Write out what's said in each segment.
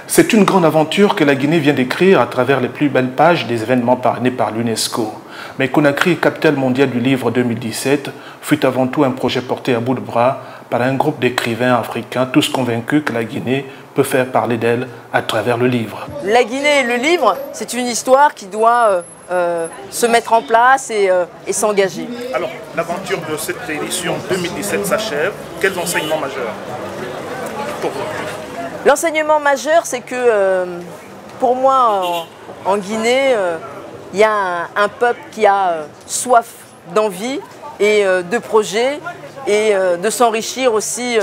C'est une grande aventure que la Guinée vient d'écrire à travers les plus belles pages des événements parrainés par l'UNESCO. Mais Conakry, capitale mondiale du livre 2017, fut avant tout un projet porté à bout de bras par un groupe d'écrivains africains, tous convaincus que la Guinée peut faire parler d'elle à travers le livre. La Guinée et le livre, c'est une histoire qui doit se mettre en place et s'engager. Alors, l'aventure de cette édition 2017 s'achève. Quels enseignements majeurs pour vous? L'enseignement majeur, c'est que pour moi, en Guinée, il y a un peuple qui a soif d'envie et de projets et de s'enrichir aussi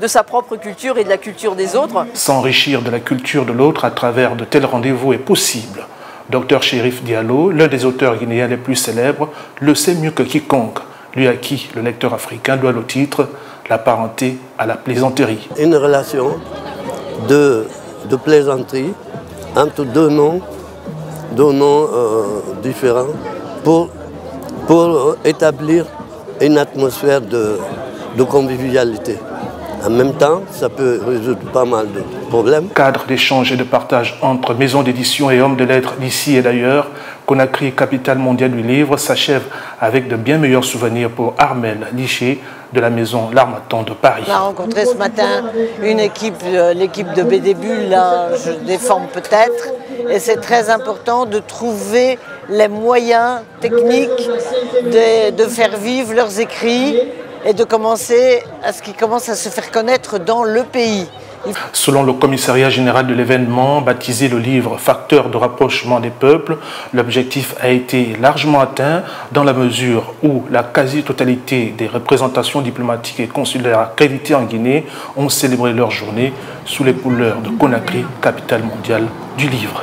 de sa propre culture et de la culture des autres. S'enrichir de la culture de l'autre à travers de tels rendez-vous est possible. Dr Chérif Diallo, l'un des auteurs guinéens les plus célèbres, le sait mieux que quiconque, lui à qui le lecteur africain doit le titre « La parenté à la plaisanterie ». Une relation de plaisanterie entre deux noms différents pour établir une atmosphère de convivialité. En même temps, ça peut résoudre pas mal de problèmes. Cadre d'échange et de partage entre maisons d'édition et hommes de lettres d'ici et d'ailleurs, Conakry, capitale mondiale du livre, s'achève avec de bien meilleurs souvenirs pour Armel Liché de la maison L'Harmattan de Paris. On a rencontré ce matin une équipe, l'équipe de BD Bulle, là, je déforme peut-être, et c'est très important de trouver les moyens techniques de faire vivre leurs écrits et de commencer à ce qu'ils commencent à se faire connaître dans le pays. Selon le commissariat général de l'événement, baptisé le livre « Facteur de rapprochement des peuples », l'objectif a été largement atteint dans la mesure où la quasi-totalité des représentations diplomatiques et consulaires accréditées en Guinée ont célébré leur journée sous les couleurs de Conakry, capitale mondiale du livre.